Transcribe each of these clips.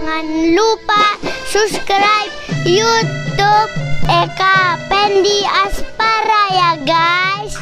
Jangan lupa subscribe YouTube Eka Pendi Aspara ya guys.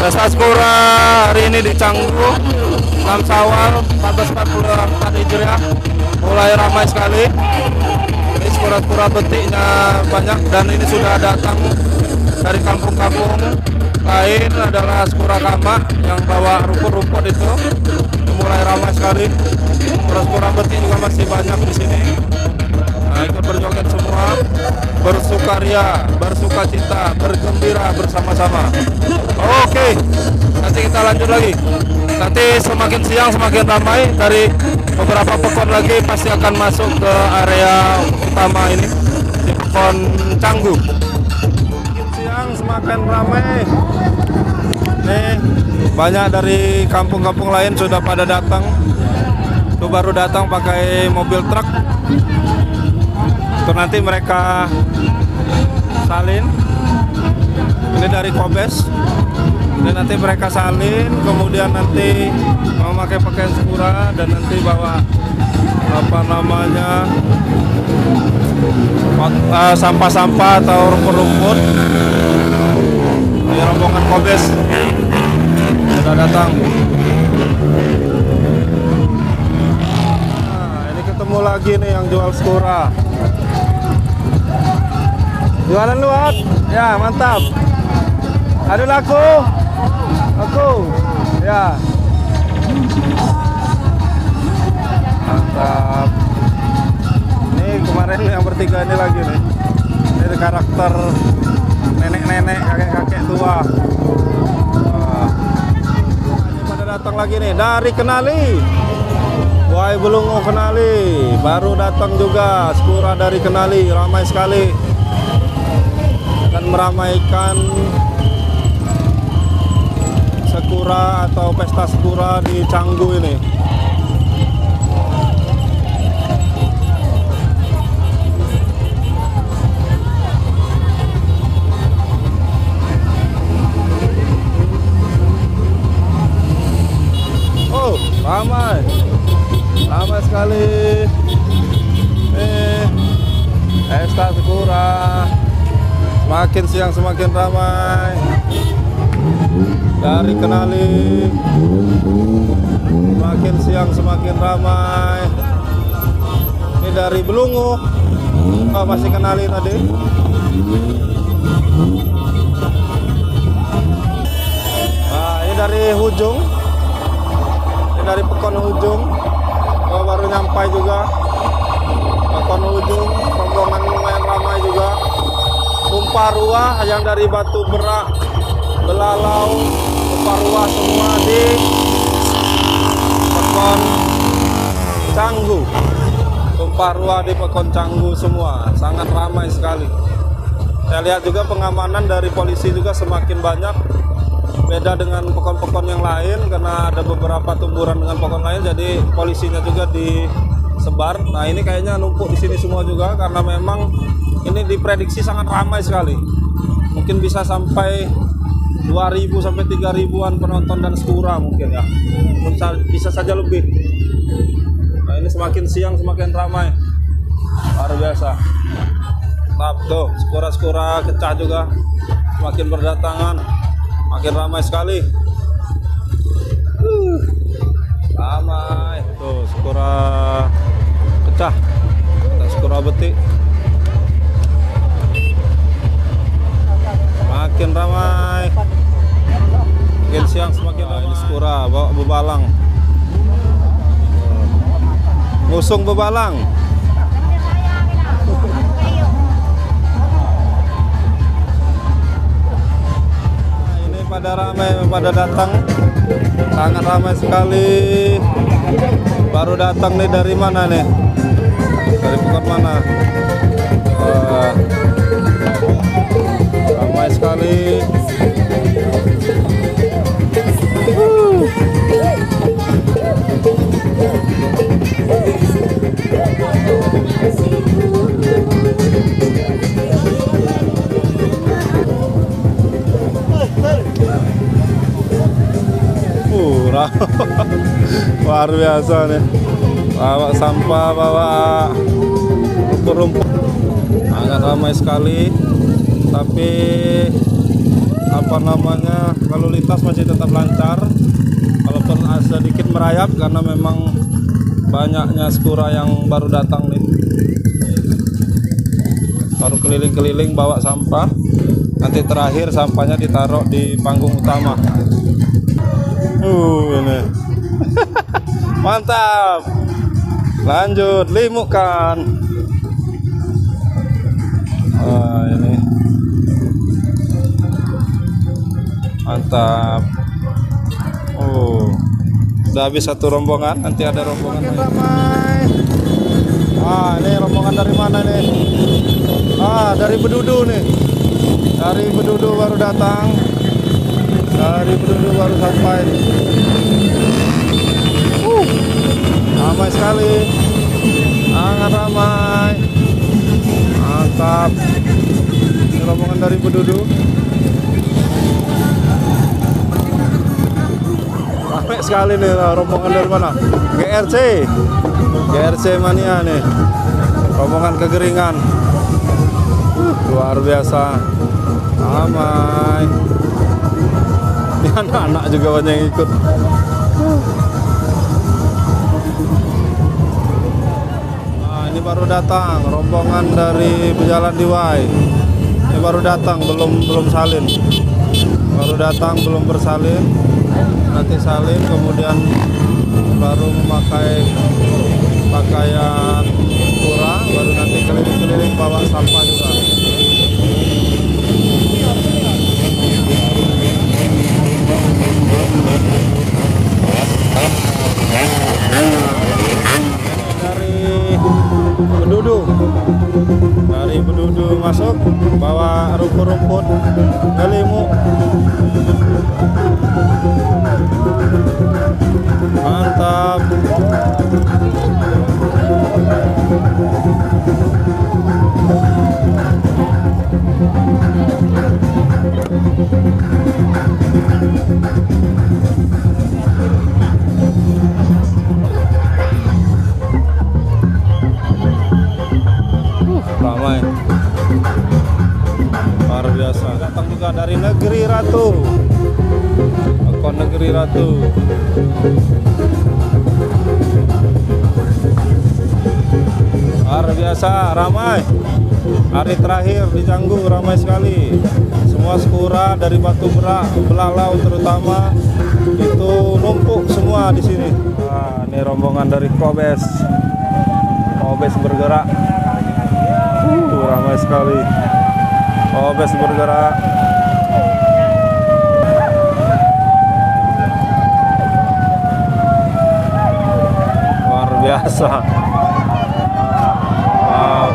Pesta Skura hari ini di Canggu 6 Syawal 1444 Hijriah mulai ramai sekali. Ini skura-skura betiknya banyak dan ini sudah datang dari kampung-kampung lain, adalah Skura Kama yang bawa rumput-rumput itu mulai ramai sekali. Skura-skura betik juga masih banyak di sini. Nah, ikut berjoget semua, bersukaria, bersukacita, bergembira bersama-sama. Oke, nanti kita lanjut lagi. Nanti semakin siang semakin ramai. Dari beberapa pekon lagi pasti akan masuk ke area utama ini di Pekon Canggu. Semakin siang semakin ramai. Nih, banyak dari kampung-kampung lain sudah pada datang. Itu baru datang pakai mobil truk. Itu nanti mereka salin. Ini dari Kobes. Ini nanti mereka salin, kemudian nanti memakai pakaian Skura dan nanti bawa apa namanya sampah-sampah atau rumput-rumput. Ini rombongan Kobes sudah datang. Nah, ini ketemu lagi nih yang jual Skura. Jualan luat? Ya, mantap. Aduh laku. Ya. Mantap. Ini kemarin yang bertiga ini lagi nih. Ini karakter nenek-nenek, kakek-kakek tua. Ini pada datang lagi nih dari Kenali. Wahai Belungu Kenali, baru datang juga Skura dari Kenali, ramai sekali. Akan meramaikan Skura atau pesta Skura di Canggu ini. Oh, ramai sekali. Pesta Skura. Semakin siang semakin ramai. Dari Kenali, semakin siang semakin ramai. Ini dari Belungu. Oh, masih Kenali tadi. Nah, ini dari Hujung. Ini dari Pekon Hujung. Oh, baru nyampai juga. Pekon Hujung, rombongan lumayan ramai juga. Tumpah ruah yang dari Batu Berak, Belalau, Tumpah ruah semua di Pekon Canggu. Tumpah ruah di Pekon Canggu semua, sangat ramai sekali. Saya lihat juga pengamanan dari polisi juga semakin banyak. Beda dengan pekon-pekon yang lain karena ada beberapa tumburan dengan pekon lain, jadi polisinya juga disebar. Nah, ini kayaknya numpuk di sini semua juga karena memang ini diprediksi sangat ramai sekali. Mungkin bisa sampai 2.000 sampai 3.000-an penonton dan Skura mungkin ya. Bisa saja lebih. Nah, ini semakin siang semakin ramai. Luar biasa. Mantap tuh, Skura-skura kecah juga semakin berdatangan. Makin ramai sekali. Ramai. Tuh, Skura kecah. Skura betik. Makin ramai, makin siang semakin ramai. Ini Skura bawa bebalang, ngusung bebalang. Nah, ini pada ramai, pada datang, sangat ramai sekali. Baru datang nih dari mana nih? Dari Pekon mana? Ramai sekali. Luar biasa nih. Bawa sampah, bawa rumput-rumput. Sangat ramai sekali. Tapi apa namanya, lalu lintas masih tetap lancar, walaupun sedikit merayap karena memang banyaknya skura yang baru datang nih, baru keliling-keliling bawa sampah. Nanti terakhir sampahnya ditaruh di panggung utama. Ini mantap, lanjut limukan. Ini mantap. Udah habis satu rombongan, nanti ada rombongan ramai. Ini rombongan dari mana nih? Dari Bedudu nih. Dari Bedudu baru datang. Dari Bedudu baru sampai. Ramai sekali. Sangat ramai. Mantap. Ini rombongan dari Bedudu. Ramai sekali nih rombongan dari mana? GRC Mania nih. Rombongan Kegeringan. Luar biasa. Ramai. Ini anak-anak juga banyak yang ikut. Ini baru datang rombongan dari Pejalan Diwai. Ini baru datang, belum salin. Baru datang, belum bersalin. Nanti salin, kemudian baru memakai pakaian pura, baru nanti keliling-keliling bawa sampah juga. Dari Bedudu masuk bawa rumput-rumput kelimu. Mantap. Ramai, luar biasa. Datang juga dari Negeri Ratu, Akon Negeri Ratu. Luar biasa, ramai. Hari terakhir di Canggu ramai sekali. Semua skura dari Batu Belalau terutama itu numpuk semua di sini. Ini rombongan dari Kobes bergerak. Ramai sekali. Kobes bergerak. Luar biasa. Wow.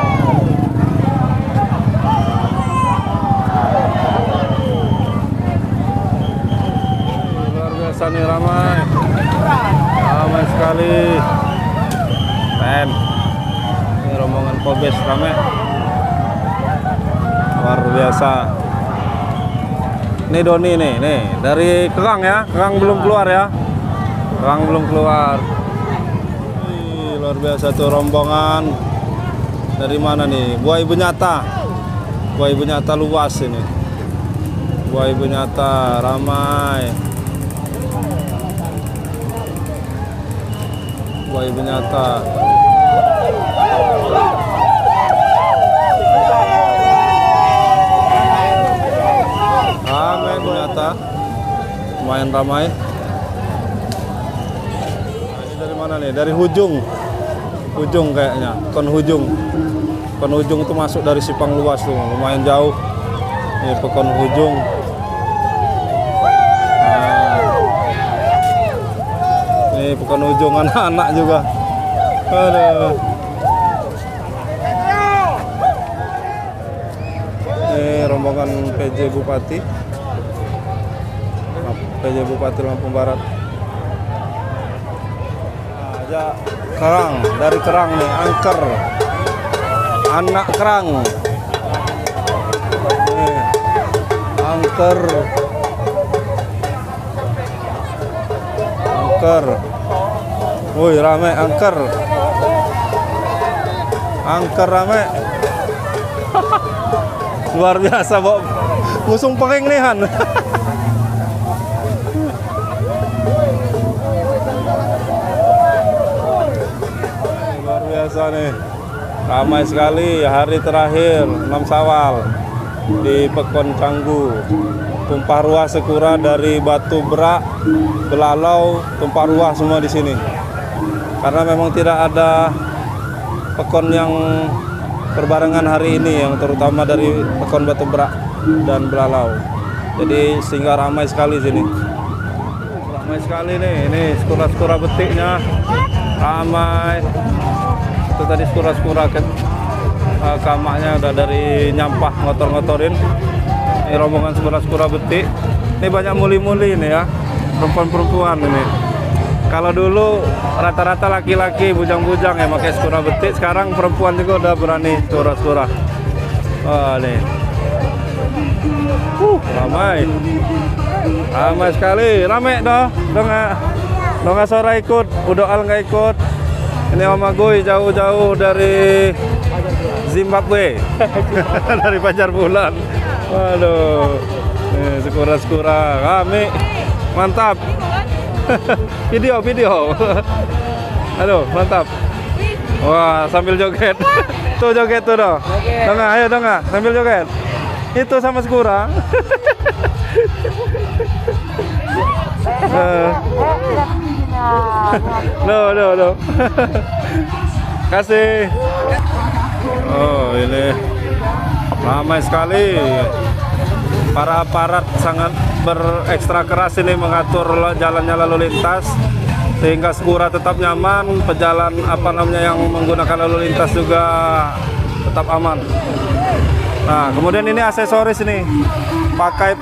Luar biasa nih, ramai. Ramai sekali. Keren. Ini rombongan Kobes ramai. Luar biasa. Ini Doni nih dari Kerang ya. Kerang belum keluar ya. Kerang belum keluar. Luar biasa tuh rombongan. Dari mana nih? Buah Ibu Nyata. Buah Ibu Nyata luas ini. Buah Ibu Nyata ramai. Buah Ibu Nyata. Ramai ternyata, lumayan ramai. Ini dari mana nih? Dari Hujung kayaknya. Kon Hujung itu masuk dari Sipang Luas tuh, lumayan jauh. Ini Pekon Hujung. Ini Pekon Hujung, anak-anak juga. Aduh. Ini rombongan PJ Bupati Lampung Barat. Kerang, dari Kerang nih, angker, anak kerang. Nih, angker. Woi, rame angker. Angker rame. Luar biasa, Bob. ngusung pering nih Han. Luar biasa nih, ramai sekali hari terakhir 6 Syawal di Pekon Canggu. Tumpah ruah Sekura dari Batu Berak, Belalau, tumpah ruah semua di sini. Karena memang tidak ada pekon yang berbarengan hari ini, yang terutama dari Pekon Batu Berak dan Belalau. Jadi sehingga ramai sekali sini. Ramai sekali nih, ini skura-skura betiknya ramai. Itu tadi skura-skura kamaknya udah dari nyampah ngotor-ngotorin. Ini rombongan skura-skura betik. Ini banyak muli-muli ini ya, perempuan-perempuan ini. Kalau dulu rata-rata laki-laki bujang-bujang ya pakai skura betik, sekarang perempuan juga udah berani skura-skura. Wah nih, ramai, ramai sekali, ramai dah. Donga Sora ikut, Udoal nggak ikut. Ini Om Agoy jauh-jauh dari Zimbabwe, dari Pajar Bulan. Waduh, skura-skura kami mantap. video. Aduh, mantap. Wah, sambil joget. Tuh joget tuh dong. Donga, ayo Donga, sambil joget. Itu sama skura. No. Kasih. Oh, ini ramai sekali. Para aparat sangat berekstra keras ini mengatur jalannya lalu lintas sehingga skura tetap nyaman, pejalan yang menggunakan lalu lintas juga tetap aman. Nah, kemudian ini aksesoris ini. Pakai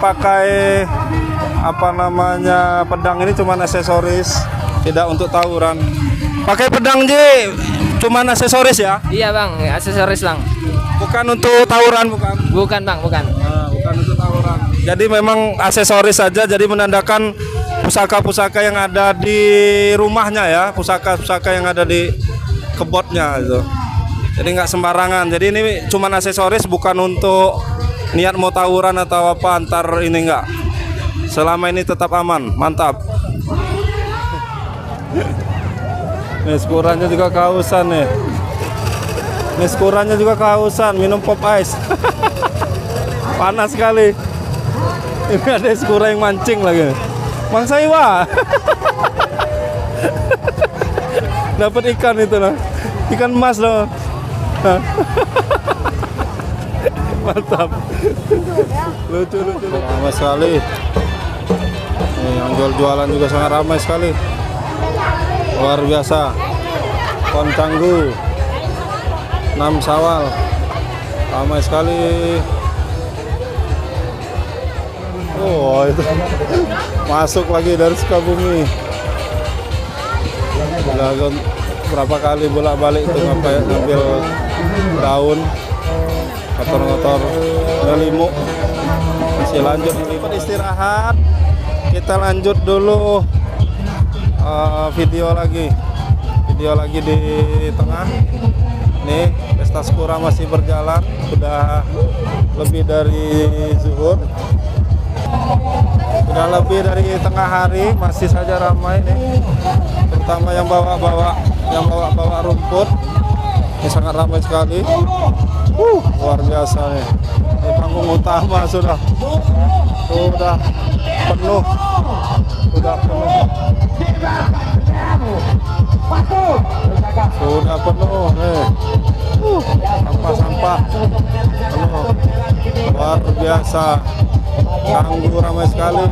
pedang ini cuma aksesoris, tidak untuk tawuran. Pakai pedang Ji, cuma aksesoris ya? Iya Bang, aksesoris Bang. Bukan untuk tawuran, bukan? Bukan Bang, bukan. Nah, bukan untuk tawuran. Jadi memang aksesoris saja, jadi menandakan pusaka-pusaka yang ada di rumahnya ya, pusaka-pusaka yang ada di kebotnya itu. Jadi nggak sembarangan. Jadi ini cuma aksesoris, bukan untuk niat mau tawuran atau apa antar ini enggak. Selama ini tetap aman, mantap. Nih skuranya juga kehausan nih. Nih skuranya juga kehausan, minum pop ice. Panas sekali. Ini ada skura yang mancing lagi. Mang Saiwa. Dapat ikan itu nah. Ikan emas loh. Mantap. Lucu. Ramai sekali. Nih, yang jualan juga sangat ramai sekali. Luar biasa. Pekon Canggu 6 Syawal. Ramai sekali. Oh, itu masuk lagi dari Sukabumi. Udah berapa kali bolak-balik itu ngambil daun, kotor-kotor, ngelimuk. Masih lanjut istirahat. Kita lanjut dulu video lagi di tengah. Nih pesta skura masih berjalan, sudah lebih dari zuhur. Sudah lebih dari tengah hari, masih saja ramai nih. Terutama yang bawa rumput. Ini sangat ramai sekali. Luar biasa nih. Ini panggung utama sudah penuh. Sudah penuh nih. Sampah penuh. Luar biasa. Canggu ramai sekali.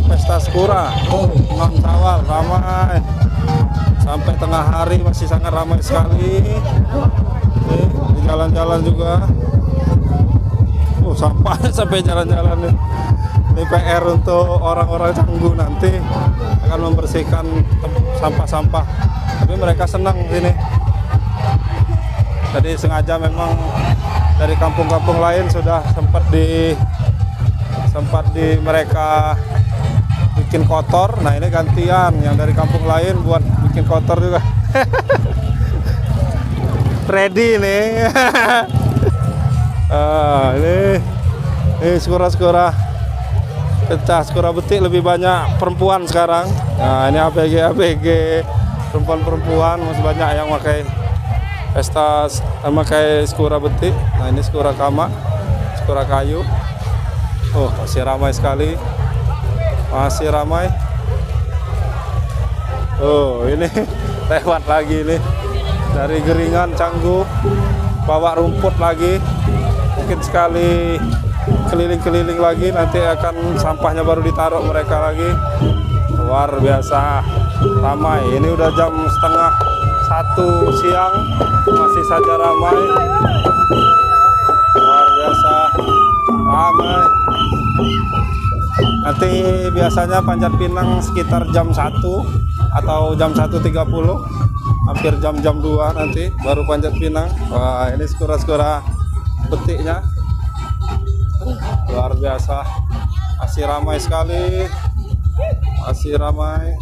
Pesta skura 6 Syawal ramai. Sampai tengah hari masih sangat ramai sekali. Nih, di jalan-jalan juga. Sampah sampai jalan-jalan nih. Ini PR untuk orang-orang Canggu nanti akan membersihkan sampah-sampah. Tapi mereka senang sini. Jadi sengaja memang dari kampung-kampung lain sudah sempat di mereka bikin kotor. Nah ini gantian yang dari kampung lain buat bikin kotor juga. Freddy nih. Ini Ini skora-skora pecah, skora betik lebih banyak perempuan sekarang. Nah ini ABG perempuan masih banyak yang pakai pesta pakai skora betik. Nah ini skora kama, skora kayu. Oh masih ramai sekali, masih ramai. Oh ini lewat lagi nih dari Geringan Canggu, bawa rumput lagi. Mungkin sekali keliling-keliling lagi nanti akan sampahnya baru ditaruh mereka lagi. Luar biasa ramai. Ini udah jam setengah 1 siang masih saja ramai. Luar biasa ramai. Nanti biasanya Panjat Pinang sekitar jam 1 atau jam 1.30, hampir jam 2 nanti baru Panjat Pinang. Wah ini skora-skora betiknya luar biasa, masih ramai sekali, masih ramai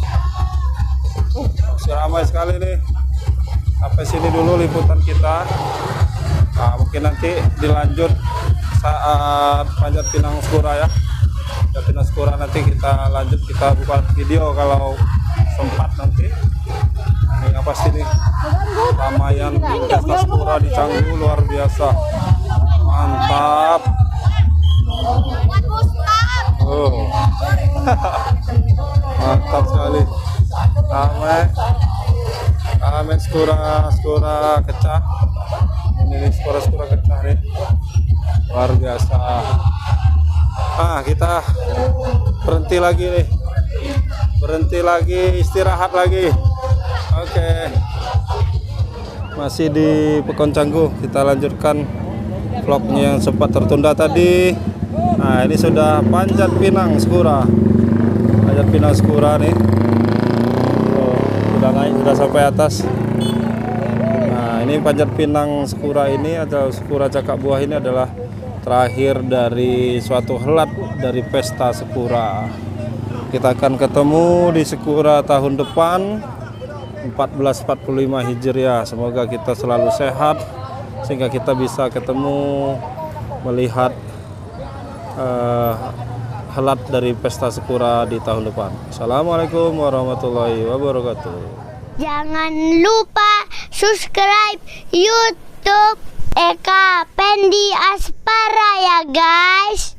sekali nih. Sampai sini dulu liputan kita. Nah, mungkin nanti dilanjut saat Panjat Pinang Skora ya. Panjat Pinang Skora nanti kita lanjut, kita buka video kalau sempat nanti. Ini apa sih nih? Ramaian pesta Skora di Canggu luar biasa. Mantap. Oh. Mantap sekali. Ramai skora kecah. Ini skora kecah nih. Luar biasa. Kita berhenti lagi nih. Berhenti lagi, istirahat lagi. Oke. Masih di Pekon Canggu, kita lanjutkan vlognya yang sempat tertunda tadi. Nah ini sudah Panjat Pinang Skora. Panjat Pinang Skora nih. Oh, sudah naik, sudah sampai atas. Nah ini Panjat Pinang Skora ini atau Skora Cakak Buah ini adalah terakhir dari suatu helat dari pesta Skora. Kita akan ketemu di Skora tahun depan 1445 Hijriah. Semoga kita selalu sehat sehingga kita bisa ketemu melihat helat dari pesta Skora di tahun depan. Assalamualaikum warahmatullahi wabarakatuh. Jangan lupa subscribe YouTube Eka Pendi Aspara ya guys.